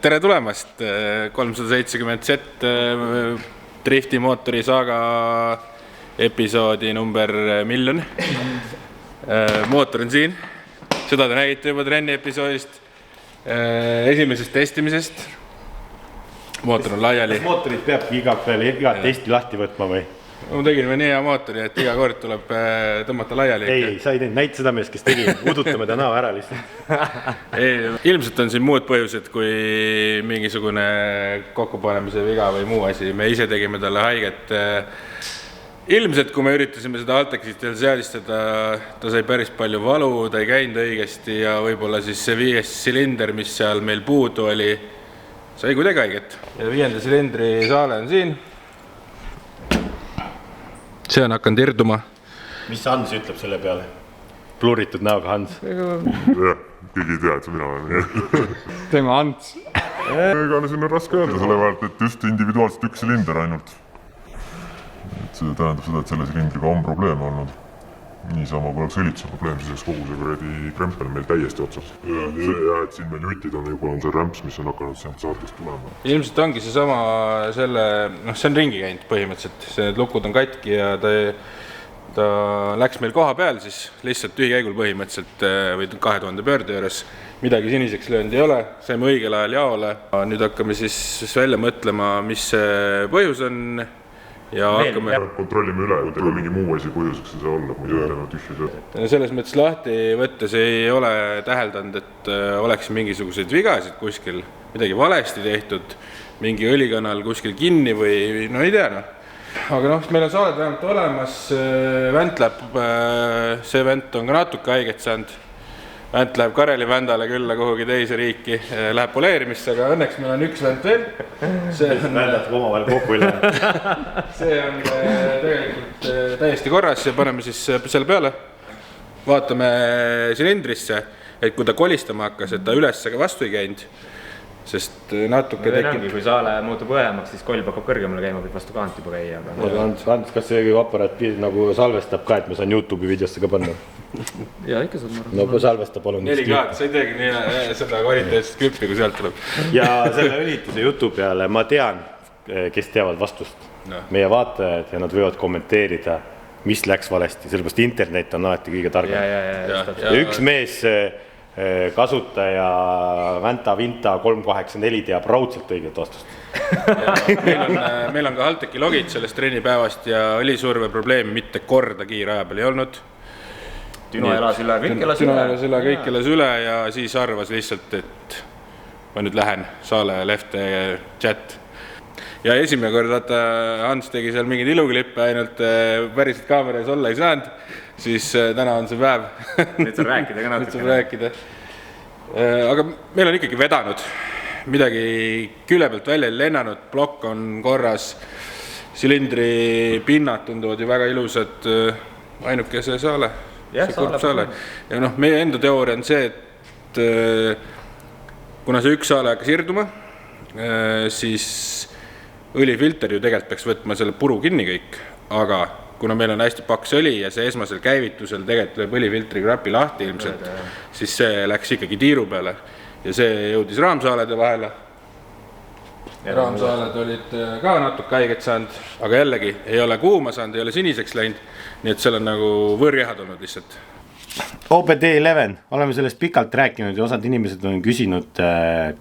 Tere tulemast 370Z Drifti mootori saaga episoodi number 1,000,000. Mootor on siin. Seda te nägite juba trenni episoodist. Esimesest testimisest. Mootor on laiali. Kas mootorid peabki iga testi lahti võtma või? Ma tegin nii hea mootori, et iga kord tuleb tõmmata laiali. Ei, sa ei teinud, näita seda meest, kes tegi. Udutame ta näo ära lihtsalt. Ilmselt on siin muud põhjused kui mingisugune kokkupanemise viga või muu asi. Me ise tegime talle haiget. Ilmselt, kui me üritasime seda Altexit seadistada, ta sai päris palju valu, ta ei käinud õigesti ja võib-olla siis see 5. silinder, mis seal meil puudu oli, sai kuidagi haiget. Ja 5. silindri saale on siin. See on hakanud irduma. Mis Hans ütleb selle peale? Pluritud näoga Hans. Jah, keegi ei tea, et see mina olen. Teeme Hans. Ega siin on raske öelda, selle vahelt, et just individuaalselt üks silinder ainult. See tähendab seda, et selle silindriga on probleeme olnud. Niisama poleks õlituse probleem, siis kogu see kuradi krempel meil täiesti otsas. Ja et siin meil jutid on juba see rämps, mis on hakanud sealt saatest tulema. Ilmselt ongi see sama selle, see on ringi käinud põhimõtteliselt. Need lukud on katki ja ta läks meil koha peal siis lihtsalt tühikäigul põhimõtteliselt või 2000 pöörde juures. Midagi siniseks löönud ei ole, saime õigel ajal jaole. Nüüd hakkame siis välja mõtlema, mis see põhjus on. Ja hakkame kontrollime üle, kui teil mingi muu asi põhjuseks ei saa olla, muidu teeme tühja sööda. Selles mõttes lahti võttes ei ole täheldanud, et oleks mingisuguseid vigasid kuskil, midagi valesti tehtud, mingi õlikanal kuskil kinni või no ei tea. Aga meil on saaled vähemalt olemas, vänt läheb, see vänt on ka natuke haiget saanud. Vänt läheb Kareli vändale külla kuhugi teise riiki, läheb poleerimisse, aga õnneks meil on üks vänt veel. Vändatab omavahel kokku üle. See on tegelikult täiesti korras ja paneme siis selle peale. Vaatame silindrisse, et kui ta kolistama hakkas, et ta üles ka vastu ei käinud. Sest natuke tekib... Kui saale muutub õhemaks, siis koll hakkab kõrgemale käima, võib vastu kaant juba käia. Hans, kas see aparaat nagu salvestab ka, et me saan YouTube'i videosse ka panna? Ja ikka saad marra. No salvesta palun. 4K, sa ei teegi nii seda kvaliteetset klippi, kui sealt tuleb. Ja selle õlituse jutu peale ma tean, kes teavad vastust. Meie vaatajad ja nad võivad kommenteerida, mis läks valesti, sellepärast internet on alati kõige targem. Ja üks mees kasutaja Vänta Vinta 384 teab raudselt õiget vastust. Meil on ka Halteki logid sellest trennipäevast ja õlisurve probleemi mitte korda kiiraja peal ei olnud. Tüno elas üle, kõik elas üle ja siis arvas lihtsalt, et ma nüüd lähen saale lefte chat. Ja esimene kord, Hans tegi seal mingid iluklippe, ainult päriselt kaameras olla ei saanud, siis täna on see päev. Nüüd saab rääkida ka natuke. Aga meil on ikkagi vedanud. Midagi küle pealt välja ei lennanud, plokk on korras, silindri pinnad tunduvad ju väga ilusad, ainuke see saale. Ja meie enda teooria on see, et kuna see üks saale hakkas irduma, siis õlifilter ju tegelikult peaks võtma selle puru kinni kõik, aga kuna meil on hästi paks õli ja see esmasel käivitusel tegelikult lööb õlifiltri krapi lahti ilmselt, siis see läks ikkagi tiiru peale ja see jõudis raamsaalede vahele. Raamsaaled olid ka natuke haiget saanud, aga jällegi ei ole kuuma saanud, ei ole siniseks läinud, nii et seal on nagu võõrjahad olnud lihtsalt. OBD11, oleme sellest pikalt rääkinud ja osad inimesed on küsinud,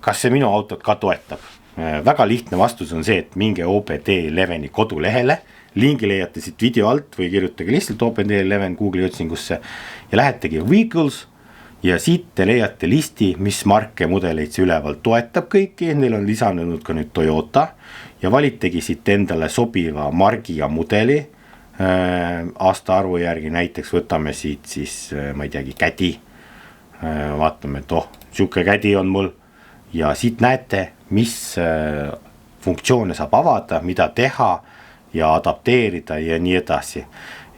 kas see minu autot ka toetab. Väga lihtne vastus on see, et minge OBD11 kodulehele, lingi leiate siit video alt või kirjutage lihtsalt OBD11 Google'i otsingusse ja lähetegi Vehicles ja siit te leiate listi, mis marke mudeleid see üleval toetab kõiki, neil on lisanud ka nüüd Toyota ja valitegi siit endale sobiva margi ja mudeli. Aasta arvu järgi näiteks võtame siit siis, ma ei teagi, kädi. Vaatame, et siuke kädi on mul ja siit näete, mis funktsioone saab avada, mida teha ja adapteerida ja nii edasi.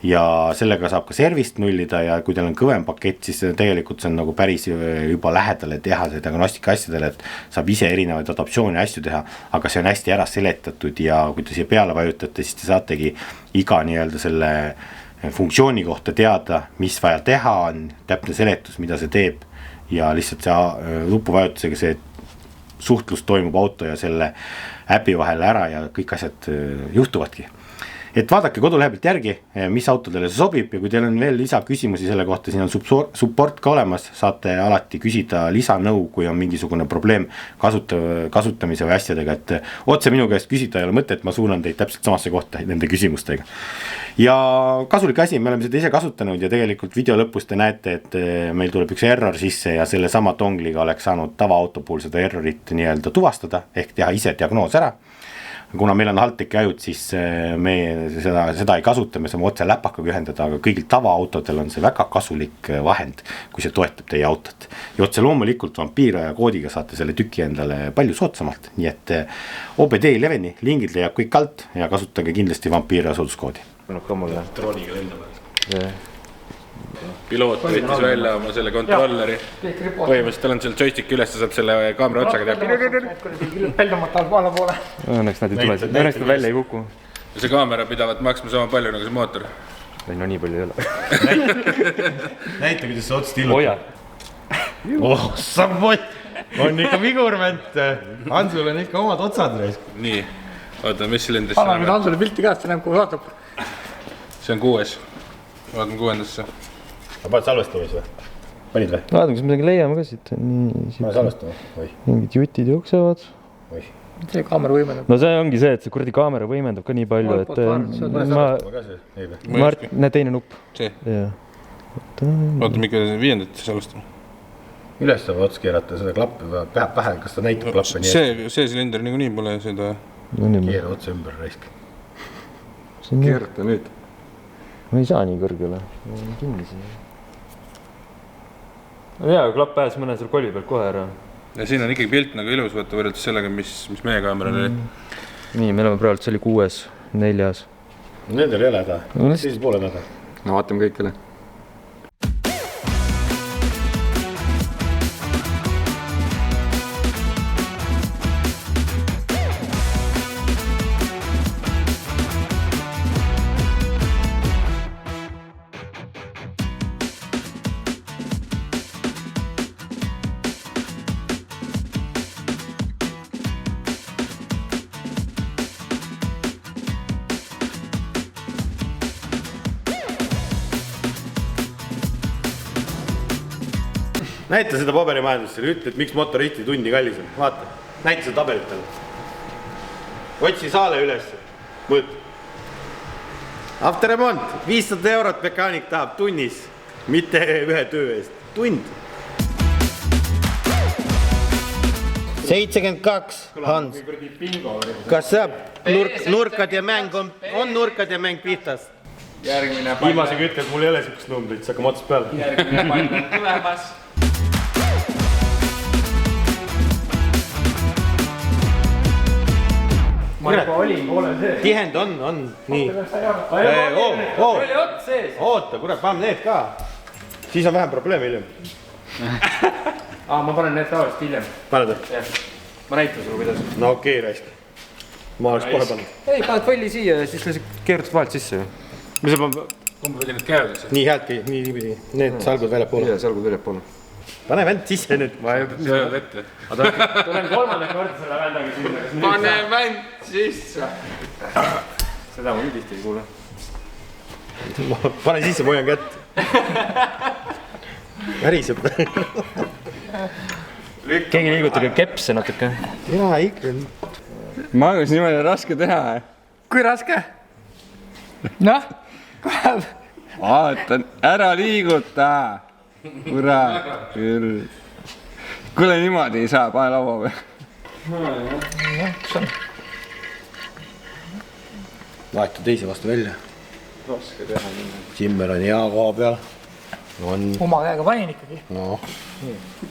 Ja sellega saab ka servist nullida ja kui teil on kõvem pakett, siis tegelikult see on nagu päris juba lähedale teha see diagnostika asjadele, et saab ise erinevaid adaptsioone asju teha, aga see on hästi ära seletatud ja kui te siia peale vajutate, siis te saategi iga nii-öelda selle funktsiooni kohta teada, mis vaja teha on, täpne seletus, mida see teeb ja lihtsalt see nupuvajutusega see suhtlus toimub auto ja selle äpi vahel ära ja kõik asjad juhtuvadki. Et vaadake kodulehe pealt järgi, mis autodele see sobib ja kui teil on veel lisaküsimusi selle kohta, siin on support ka olemas, saate alati küsida lisanõu, kui on mingisugune probleem kasutamise või asjadega, et otse minu käest küsida ei ole mõtet, ma suunan teid täpselt samasse kohta nende küsimustega. Ja kasulik asi, me oleme seda ise kasutanud ja tegelikult video lõpus te näete, et meil tuleb üks error sisse ja selle sama dongliga oleks saanud tavaauto puhul seda errorit nii-öelda tuvastada ehk teha ise diagnoos ära. Kuna meil on Halteki ajud, siis me seda ei kasuta, me saame otse läpakaga ühendada, aga kõigil tavaautodel on see väga kasulik vahend, kui see toetab teie autot. Ja otse loomulikult Vampira ja koodiga saate selle tüki endale palju soodsamalt, nii et OBD11 lingid leiab kõik alt ja kasutage kindlasti Vampira sooduskoodi. Mõnub ka mulle. Drooniga lendama. Piloot võttis välja oma selle kontrolleri. Põhimõtteliselt tal on seal joystick üles, saab selle kaamera otsaga teha. Peldamata alla poole. Õnneks nad ei tule, õnneks nad välja ei kuku. See kaamera pidavat maksma sama palju nagu see mootor. No nii palju ei ole. Näita, kuidas see otsast illutab. Hoia. Oh, sammott! On ikka vigurment. Hansul on ikka omad otsad. Nii, oota, mis silindris Anna nüüd Hansule pilti käest, see näeb, kuhu vaatab. See on 6. Vaatame 6. Sa paned salvestamis või? Panid või? Vaatame, kas midagi leiame ka siit. Pane salvestama või? Mingid jutid jooksevad. See kaamera võimendab. No see ongi see, et see kuradi kaamera võimendab ka nii palju, et näe teine nupp. See? Jah. Oota, mikä 5. salvestama? Üles saab ots keerata seda klappi või pähe, kas ta näitab klappe nii? See silinder niikuinii pole seda... Keera otse ümber raisk. Keerata nüüd. Ma ei saa nii kõrgele. Kinni siin. Jaa, klapp pääs mõne seal kolvi pealt kohe ära. Ja siin on ikkagi pilt nagu ilus võtta võrreldes sellega, mis meie kaameral oli. Nii, me oleme praegu, see oli 6, 4. Nendel ei ole häda. Siis poole häda. No vaatame kõikele. Näita seda paberimajandust, ütle, et miks motoristi tundi kallis on. Vaata, näita seda tabelitel. Otsi saale üles. Mõõt. Afterremont, 500 € mekaanik tahab tunnis, mitte ühe töö eest. Tund. 72, Hans. Kas saab nurkad ja mäng on nurkad ja mäng pihtas? Viimasega ütle, et mul ei ole siukest numbrit, see hakkab otsast peale. Järgmine pall on tulemas. Ma juba olin poolel sees. Tihend on, nii. Oota, kurat, paneme need ka. Siis on vähem probleeme hiljem. Ma panen need tavaliselt hiljem. Paned või? Ma näitan sulle, kuidas. No okei, raisk. Ma oleks kohe pannud. Ei, paned võlli siia ja siis lihtsalt keerutad vahelt sisse. Mis sa paned? Kumba pidi need käivad? Nii häält, nii pidi. Need salgud välja poole. Ja salgud välja poole. Pane vänt sisse nüüd. Sa jõud ette. Tulen kolmandat korda selle vändaga sinna. Pane vänt sisse. Seda ma nii tihti ei kuule. Pane sisse, ma hoian kätt. Väriseb. Keegi liigutage kepse natuke. Jaa, ikka. Magus, niimoodi on raske teha. Kui raske? Noh, kohe. Vaatan, ära liiguta. Kurat, küll. Kuule, niimoodi ei saa, pane laua või? Vahetu teise vastu välja. Raske teha. Simmer on hea koha peal. Oma käega panin ikkagi. No.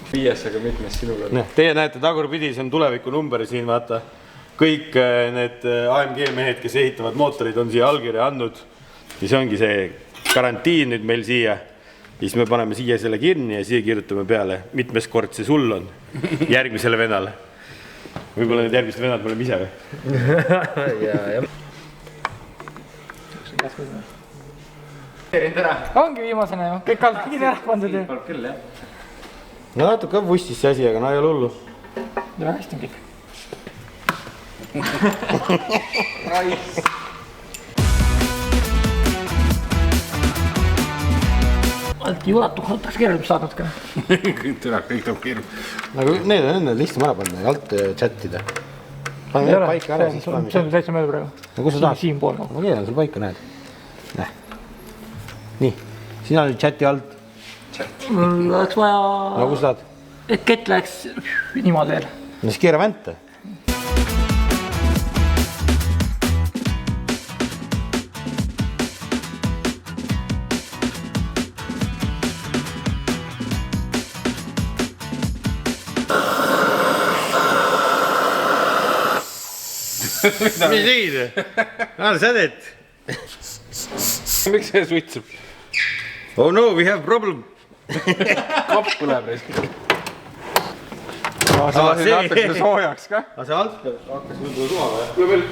5, aga mitmes sinuga? Teie näete tagurpidi, see on tuleviku number siin, vaata. Kõik need AMG mehed, kes ehitavad mootorid, on siia allkirja andnud. Ja see ongi see karantiin nüüd meil siia. Siis me paneme siia selle kirni ja siia kirjutame peale, mitmes kord see sul on järgmisele venale. Võib-olla need järgmised venad me oleme ise või? Ongi viimasena ju, kõik algid ära pandud ju. No natuke vustis see asi, aga no ei ole hullu. väga hästi on kõik. alt ei ulatu, tahaks keereleb saada natukene. kõik tuleb keeruline. nagu need on enne lihtsam ära panna ja alt chatida. pane need paika ära, siis paneme. see on täitsa mööda praegu. no kus sa tahad? Siinpool. ma keeran sul paika, näed. nii, sina olid chati alt. mul oleks vaja, no kus tahad? et kett läheks niimoodi veel. no siis keera vänta. mis tegid? Anna sädet. miks see suitseb? Oh no, we have problem. Kopp tuleb reis. sa lasid natukene soojaks ka? aga see alt hakkas võib-olla suva või? tule veel.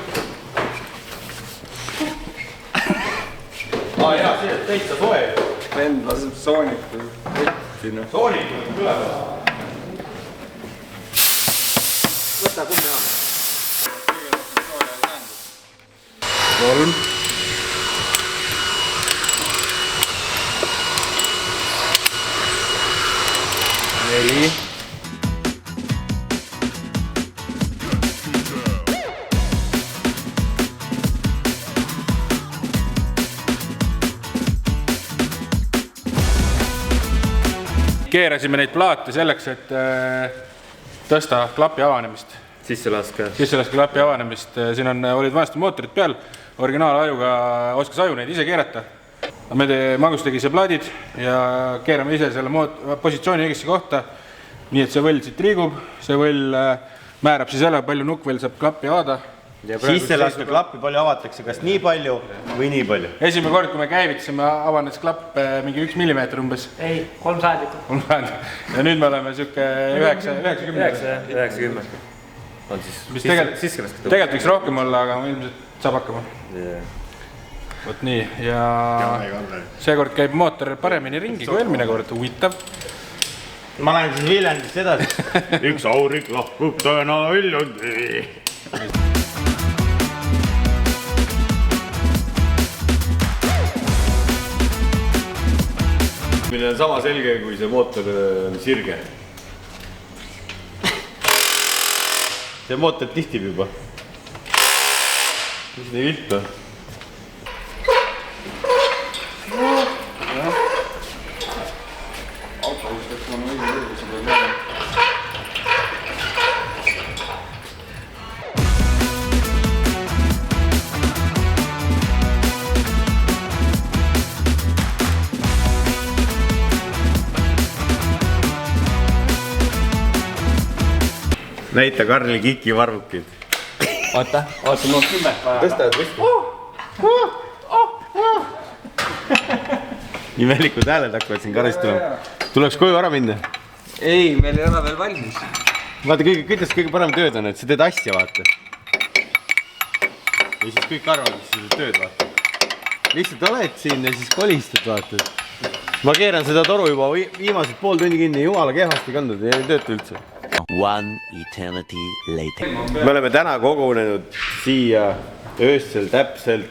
jaa, see on täitsa soe. Vend laseb sooniku. Soonikud tuleb. võta kummi aan. 3. Neli. keerasime neid plaate selleks, et tõsta klapi avanemist. Sisselaske klapi avanemist, siin olid vanasti mootorid peal, originaalajuga oskas aju neid ise keerata. Me Magus tegi see plaadid ja keerame ise selle positsiooni õigesse kohta, nii et see võll siit liigub, see võll määrab siis jälle, palju nukkvõll saab klappi avada. Sisse laske klappi palju avatakse, kas nii palju või nii palju? Esimene kord, kui me käivitasime, avanes klapp mingi 1 millimeeter umbes. ei, 300 liitrit. ja nüüd me oleme siuke 90. on siis mis tegelikult võiks rohkem olla, aga ilmselt saab hakkama. Vot nii, ja seekord käib mootor paremini ringi kui eelmine kord, huvitav. ma lähen siis Viljandist edasi. üks aurik lahkub täna Viljandi. mille on sama selge, kui see mootor on sirge. see mootor tihtib juba. mis nii viltu on? näita Karli kikivarvukid. oota, mul on 10 vaja. tõstad võsti. imelikud hääled hakkavad siin Karlist tulema. tuleks koju ära minna. ei, meil ei ole veel valmis. vaata, kuidas kõige parem tööd on, et sa teed asja, vaata. ja siis kõik arvavad, et sa teed tööd, vaata. lihtsalt oled siin ja siis kolistad, vaata. ma keeran seda toru juba viimased pool tundi kinni, jumala kehvasti kandnud ja ei tööta üldse. One eternity later. me oleme täna kogunenud siia öösel täpselt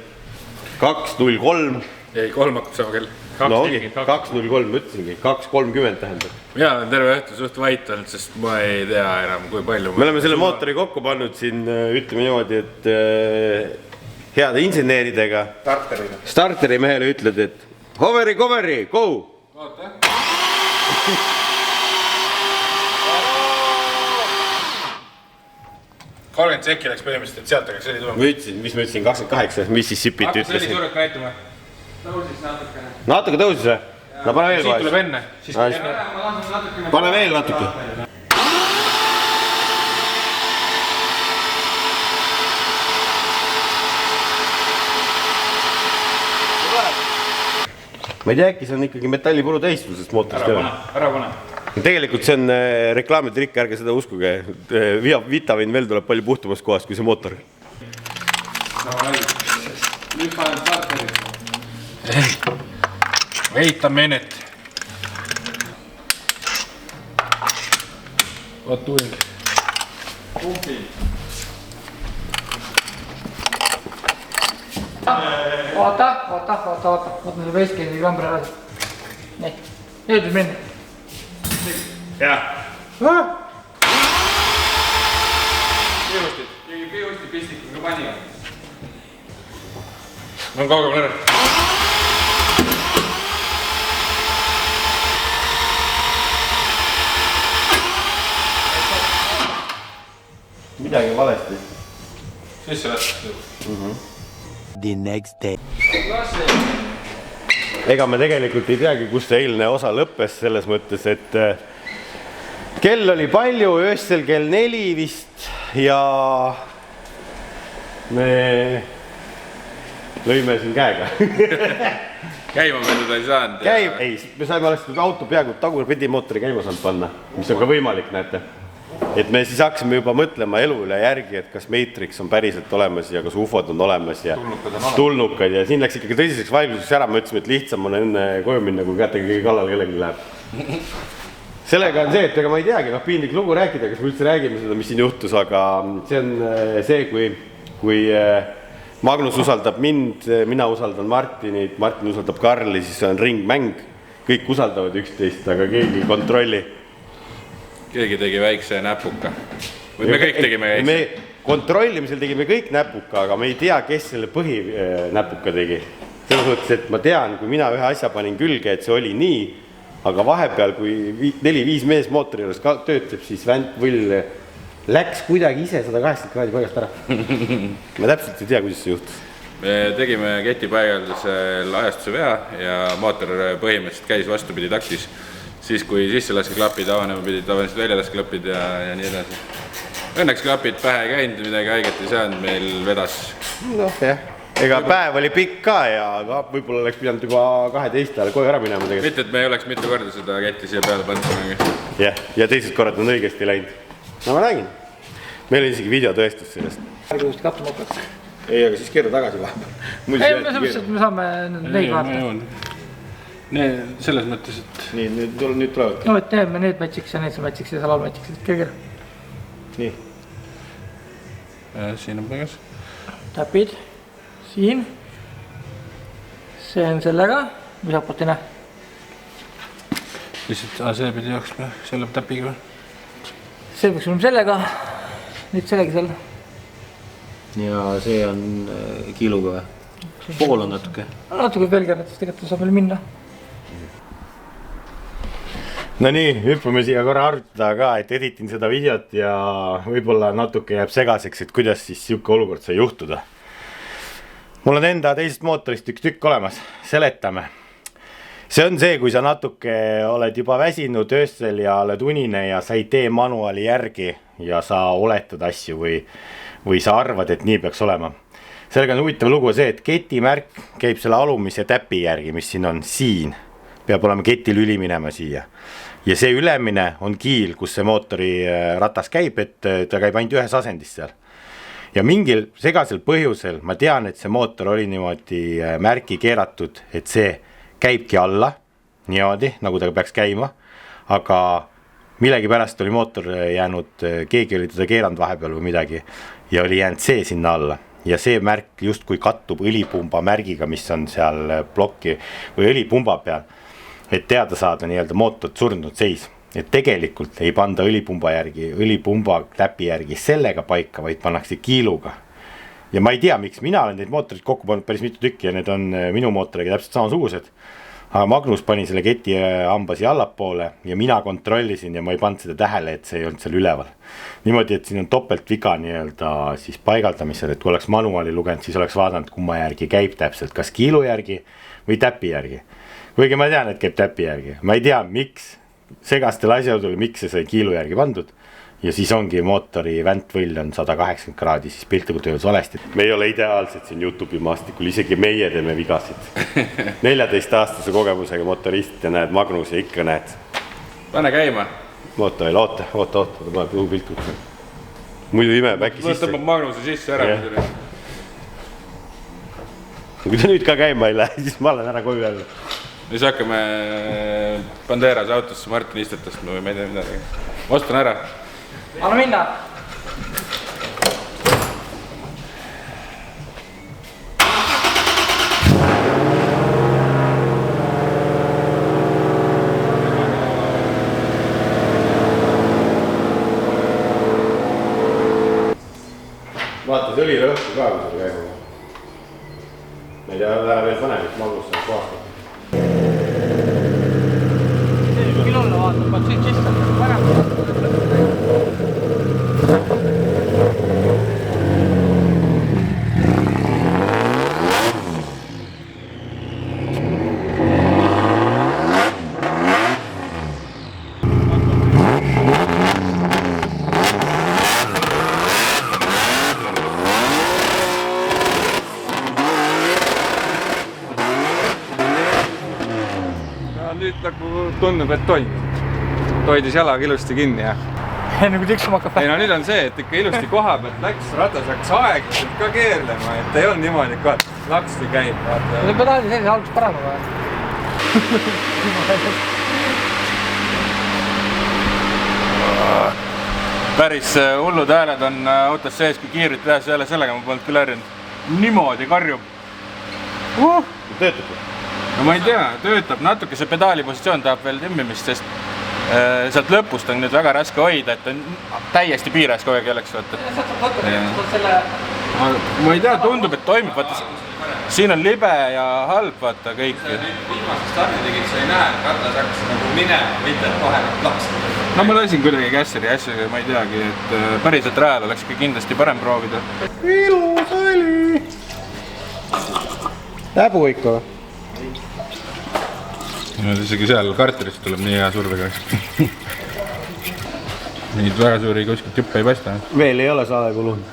2:03. ei, 3 hakkab sama kell. no ongi, 2:03, ma ütlesingi, 2:30 tähendab. mina olen terve õhtu suht vait olnud, sest ma ei tea enam, kui palju. me oleme selle mootori kokku pannud siin, ütleme niimoodi, et heade inseneeridega. Starteri mehele ütled, et hoveri, go! oota. 30 sekki läks põhimõtteliselt, et sealt hakkaks heli tulema. ma ütlesin, mis ma ütlesin, 28, Mississippit hakkas heli ütlesin. suurelt näitama. natuke tõusis või? no pane veel siit tuleb kohe. enne. pane veel natuke. ma ei tea, äkki see on ikkagi metallipuru tähistusest mootorist. ära pane. tegelikult see on reklaamitrikk, ärge seda uskuge. Vitamin veel tuleb palju puhtamast kohast kui see mootor. nüüd panen starteri. Vitaminet. What doing? Oota selle Westgate'i kambri ära. Nii, nüüd võib minna. jah. Kõivusti pistikul ka pani. On kaugemal ära. midagi valesti. Sisse lastud. The next day. ega me tegelikult ei teagi, kus see eilne osa lõppes, selles mõttes, et kell oli palju, öösel kell 4 vist ja me lõime siin käega. Käima me teda ei saanud. Ei, me saime alles auto peaaegu tagurpidi mootori käima saanud panna, mis on ka võimalik, näete. Et me siis hakkasime juba mõtlema elu üle järgi, et kas Matrix on päriselt olemas ja kas UFOd on olemas ja tulnukad ja siin läks ikkagi tõsiseks vaidluseks ära, me ütlesime, et lihtsam on enne koju minna, kui kätte kõige kallal kellelgi läheb. Sellega on see, et ega ma ei teagi, piinlik lugu rääkida, kas me üldse räägime seda, mis siin juhtus, aga see on see, kui Magnus usaldab mind, mina usaldan Martinit, Martin usaldab Karli, siis on ringmäng, kõik usaldavad üksteist, aga keegi ei kontrolli. Keegi tegi väikse näpuka. Või me kõik tegime väikse. Me kontrollimisel tegime kõik näpuka, aga me ei tea, kes selle põhinäpuka tegi. Selles mõttes, et ma tean, kui mina ühe asja panin külge, et see oli nii, aga vahepeal, kui 4-5 mees mootori juures töötab, siis Võll läks kuidagi ise 180 kraadi paigast ära. Ma täpselt ei tea, kuidas see juhtus. Me tegime ketipaigaldusel ajastuse vea ja mootor põhimõtteliselt käis vastupidi taktis. Siis kui sisselaske-klapid avanema pidid, tavaliselt väljalaske-klapid ja nii edasi. Õnneks klapid pähe ei käinud, midagi haiget ei saanud, meil vedas. Noh jah, ega päev oli pikk ka ja võib-olla oleks pidanud juba 12 ajal koju ära minema tegelikult. Mitte, et me ei oleks mitu korda seda ketti siia peale pannud. Jah, ja teised korrad on õigesti läinud. No ma räägin. Meil on isegi videotõestus sellest. Ärgust kattuma hakkaks. Ei, aga siis keera tagasi vahepeal. Ei, me sellepärast, et me saame neid vaadata. Selles mõttes, et... Nii, nüüd tulevad. No, et teeme need mätsiks ja need sa mätsiks ja seal all mätsiks, et kõigil. Nii. Siin on paigas. Täpid. Siin. See on sellega. Mis aport ei näe? Lihtsalt, see pidi jooksma selle täpiga. See peaks olema sellega. Nüüd sellega seal. Ja see on kiiluga või? Pool on natuke. Natuke pelgernet, siis tegelikult saab veel minna. No nii, hüppame siia korra arvutada ka, et editin seda videot ja võib-olla natuke jääb segaseks, et kuidas siis siuke olukord sai juhtuda. Mul on enda teisest mootorist üks tükk olemas, seletame. See on see, kui sa natuke oled juba väsinud öösel ja oled unine ja sa ei tee manuaali järgi ja sa oletad asju või sa arvad, et nii peaks olema. Sellega on huvitav lugu see, et ketimärk käib selle alumise täpi järgi, mis siin on siin. Peab olema ketilüli minema siia. Ja see ülemine on kiil, kus see mootori ratas käib, et ta käib ainult ühes asendis seal. Ja mingil segasel põhjusel ma tean, et see mootor oli niimoodi märki keeratud, et see käibki alla, niimoodi, nagu ta peaks käima, aga millegi pärast oli mootor jäänud, keegi oli teda keeranud vahepeal või midagi ja oli jäänud see sinna alla. Ja see märk justkui kattub õlipumba märgiga, mis on seal plokki või õlipumba peal, et teada saada nii-öelda mootorit surnud seis. Et tegelikult ei panda õlipumba täpi järgi sellega paika, vaid pannakse kiiluga. Ja ma ei tea, miks mina olen neid mootorid kokku pannud päris mitu tükki ja need on minu mootoriga täpselt samasugused. Aga Magnus pani selle keti hambasi allapoole ja mina kontrollisin ja ma ei pannud seda tähele, et see ei olnud seal üleval. Niimoodi, et siin on topelt viga nii-öelda siis paigaldamisel, et kui oleks manuaali lugenud, siis oleks vaadanud, kumma järgi käib täpselt, kas kiilu järgi või täpi järgi. Kuigi ma tean, et käib täpi järgi. Ma ei tea, miks segastel asjaudel, miks see sai kiilu järgi pandud. Ja siis ongi mootori väntvõll on 180 kraadi, siis piltlikult öeldes valesti. Me ei ole ideaalsed siin YouTube'i maastikul, isegi meie teeme vigasid. 14-aastase kogemusega motorist ja näed Magnus ja ikka näed. Pane käima. Oota, ta paneb juhu piltlikult. Muidu imeb äkki sisse. Võtab Magnuse sisse ära. Kui ta nüüd ka käima ei lähe, siis ma olen ära koju jälle. Siis hakkame Banderas autosse Martin istetast, ma ei tea midagi. Ostan ära. Anna minna! vaata, see oli rõhku ka, kui selle käigu. Ma ei tea, ära veel panevik magus sellest vaastab. See kilolle vaatab, vaat see čistab parem. Nüüd nagu tundub, et toimib. Hoidis jalaga ilusti kinni ja. Enne kui tiksuma hakkab. Ei no nüüd on see, et ikka ilusti koha pealt läks, ratas hakkas aeglaselt ka keerlema, et ei olnud niimoodi, et laksti käib. See pedaali sellise alguses parema vaja. päris hullud hääled on autos sees, kui kiirit teha, sellega ma polnud küll harjunud. Niimoodi karjub. Töötab või? No ma ei tea, töötab natuke, see pedaali positsioon tahab veel timmimist, sest sealt lõpust on nüüd väga raske hoida, et on täiesti piires kogu aeg jäleks, vaata. Ma ei tea, tundub, et toimib, vaata, siin on libe ja halb, vaata, kõik. Viimasest stardi tegid, sa ei näe, ratas hakkas nagu minema, mitte et kohe laksta. No ma lasin kuidagi kässeri asjaga, ma ei teagi, et päriselt rajal oleks kindlasti parem proovida. Ilus oli! Täbu ikka või? No isegi seal karterist tuleb nii hea survega. Neid väga suuri kuskilt juppe ei paista. Veel ei ole saade kulunud.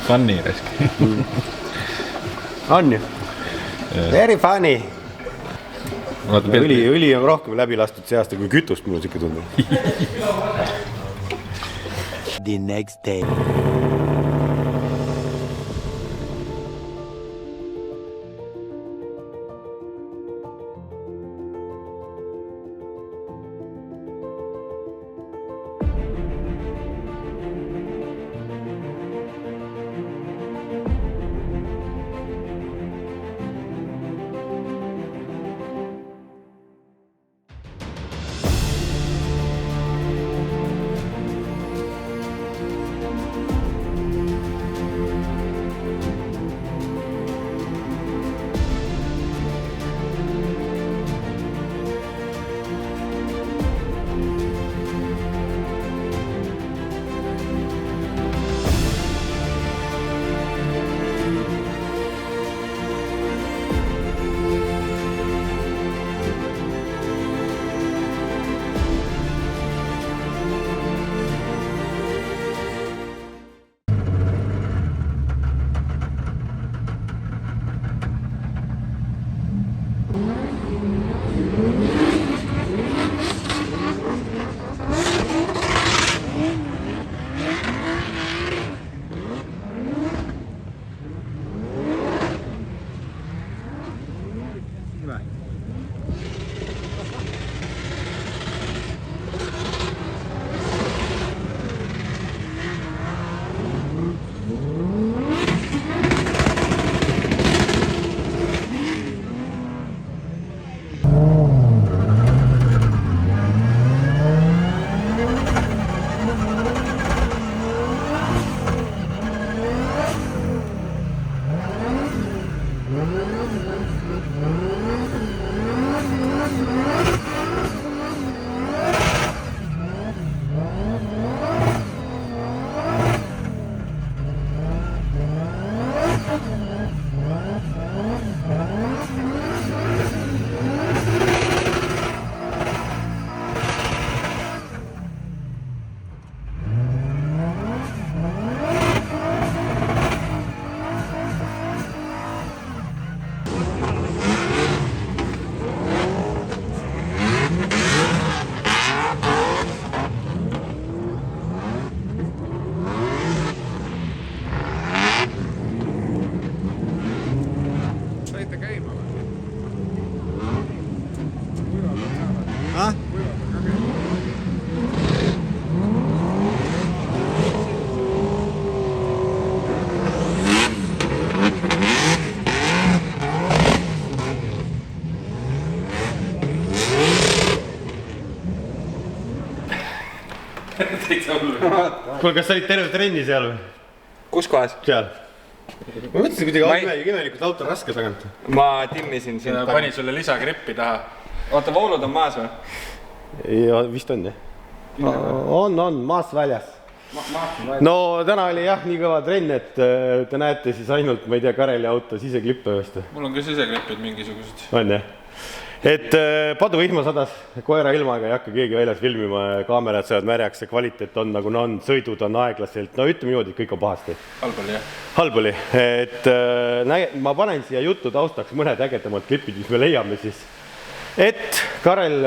Funny resk. On ju? Very funny. Õli on rohkem läbi lastud see aasta kui kütust, mul siuke tundub. The next day. kuule, kas sa olid terve trenni seal või? Kus kohas? Seal. Ma mõtlesin kuidagi imelikult auto raske tagant. Ma timmisin sind. Pani sulle lisagrippi taha. Oota, voolud on maas või? Ja vist on jah. On, maas väljas. No täna oli jah nii kõva trenn, et te näete siis ainult, ma ei tea, Kareli auto siseklippe vist. Mul on ka siseklipid mingisugused. On jah. Et paduvihma sadas, koera ilmaga ei hakka keegi väljas filmima, kaamerad saavad märjaks, see kvaliteet on nagu on, sõidud on aeglaselt, no ütleme niimoodi, kõik on pahasti. Halb oli jah. Halb oli, et ma panen siia juttu taustaks mõned ägedamad klipid, mis me leiame siis. Et Karel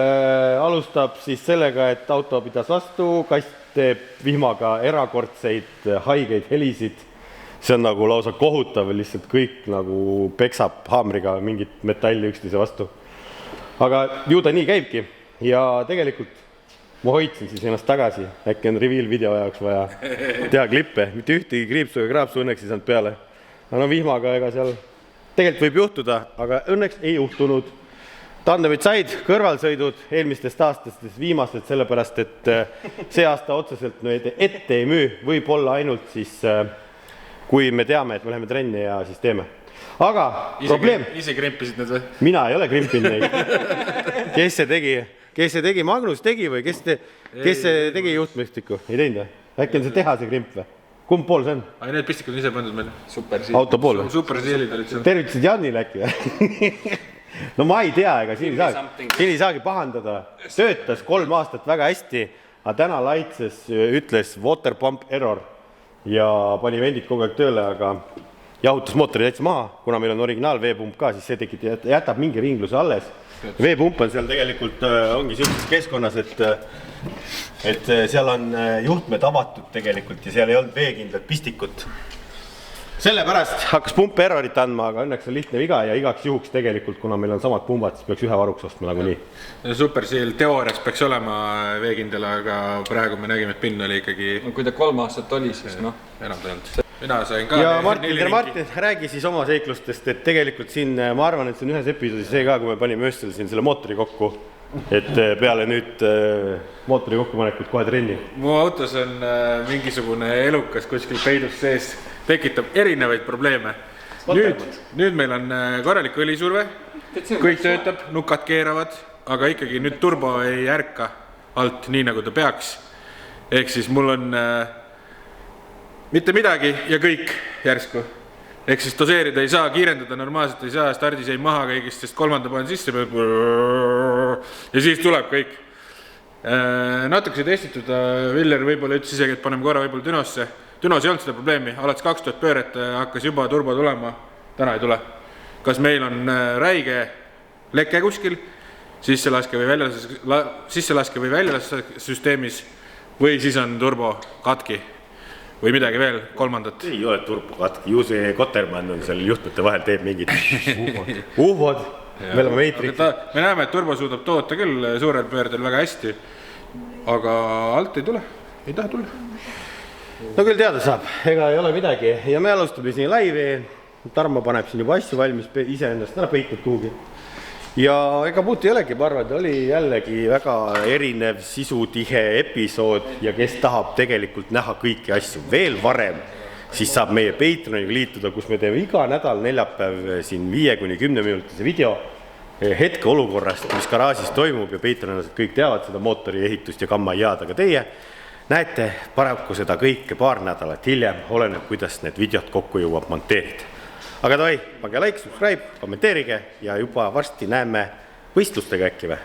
alustab siis sellega, et auto pidas vastu, kast teeb vihmaga erakordseid haigeid helisid. See on nagu lausa kohutav, lihtsalt kõik nagu peksab haamriga mingit metalli üksteise vastu. Aga ju ta nii käibki ja tegelikult ma hoidsin siis ennast tagasi, äkki on reveal video jaoks vaja teha klippe, mitte ühtegi kriipsu ja kraapsu õnneks ei saanud peale. Aga no vihmaga ega seal tegelikult võib juhtuda, aga õnneks ei juhtunud. Tandemid said kõrvalsõidud eelmistest aastastest viimastest, sellepärast et see aasta otseselt ette ei müü, võib olla ainult siis, kui me teame, et me läheme trenni ja siis teeme. Aga probleem... Ise krimpisid need või? Mina ei ole krimpinud neid. Kes see tegi? Magnus tegi või? Kes see tegi juhtmestikku? Ei teinud või? Äkki on see tehase krimp või? Kumb pool see on? Ai, need pistikud on ise pandud meil. Auto pool või? Supersiilid olid seal. Tervitasid Janile äkki või? No ma ei tea, ega siin ei saagi pahandada. Töötas 3 aastat väga hästi, aga täna laitses, ütles water pump error ja pani vendid kogu aeg tööle, aga jahutas mootori täitsa maha, kuna meil on originaal veepump ka, siis see jätab mingi ringluse alles. Veepump on seal tegelikult, ongi sellises keskkonnas, et seal on juhtmed avatud tegelikult ja seal ei olnud veekindlat pistikut. Sellepärast hakkas pump errorit andma, aga õnneks on lihtne viga ja igaks juhuks tegelikult, kuna meil on samad pumbad, siis peaks ühe varuks ostma nagu nii. Supersiil teooriaks peaks olema veekindel, aga praegu me nägime, et pinn oli ikkagi... Kui ta 3 aastat oli, siis noh. Enam tõend. Mina sain ka... Ja Martin, räägi siis oma seiklustest, et tegelikult siin, ma arvan, et see on ühes episoodis see ka, kui me panime ööstel siin selle mootori kokku, et peale nüüd mootori kokkupanekut kohe trenni. Mu autos on mingisugune elukas kuskil peidus sees, tekitab erinevaid probleeme. Nüüd meil on korralik õlisurve, kõik töötab, nukad keeravad, aga ikkagi nüüd turbo ei ärka alt nii nagu ta peaks. Ehk siis mul on mitte midagi ja kõik järsku. Ehk siis doseerida ei saa, kiirendada normaalselt ei saa, stardis ei maha kõigist, sest 3. panen sisse ja siis tuleb kõik. Natuke see testitud, Viller võib-olla ütles isegi, et paneme korra võib-olla Dünosse. Dünos ei olnud seda probleemi, alates 2000 pööret hakkas juba turbo tulema, täna ei tule. Kas meil on räige leke kuskil, sisselaske või väljalaske süsteemis või siis on turbo katki või midagi veel kolmandat? Ei ole turbo katki, ju see Kotermann on seal juhtmete vahel teeb mingid uhvod. Me oleme meitriks. Me näeme, et turbo suudab toota küll suurel pöördel väga hästi, aga alt ei tule, ei taha tulla. No küll teada saab, ega ei ole midagi ja me alustame siin laivi, Tarmo paneb siin juba asju valmis, ise ennast ära peitnud kuhugi. Ja ega muud ei olegi, ma arvan, oli jällegi väga erinev sisutihe episood ja kes tahab tegelikult näha kõiki asju veel varem, siis saab meie Patreoniga liituda, kus me teeme iga nädal neljapäev siin 5-10 minutise video hetke olukorrast, mis garaažis toimub ja Patreonased kõik teavad seda mootori ehitust ja kamma jaad, aga teie näete paraku seda kõike paar nädalat hiljem, oleneb, kuidas need videod kokku jõuab monteerida. Aga tohi, pange like, subscribe, kommenteerige ja juba varsti näeme võistlustega äkki või?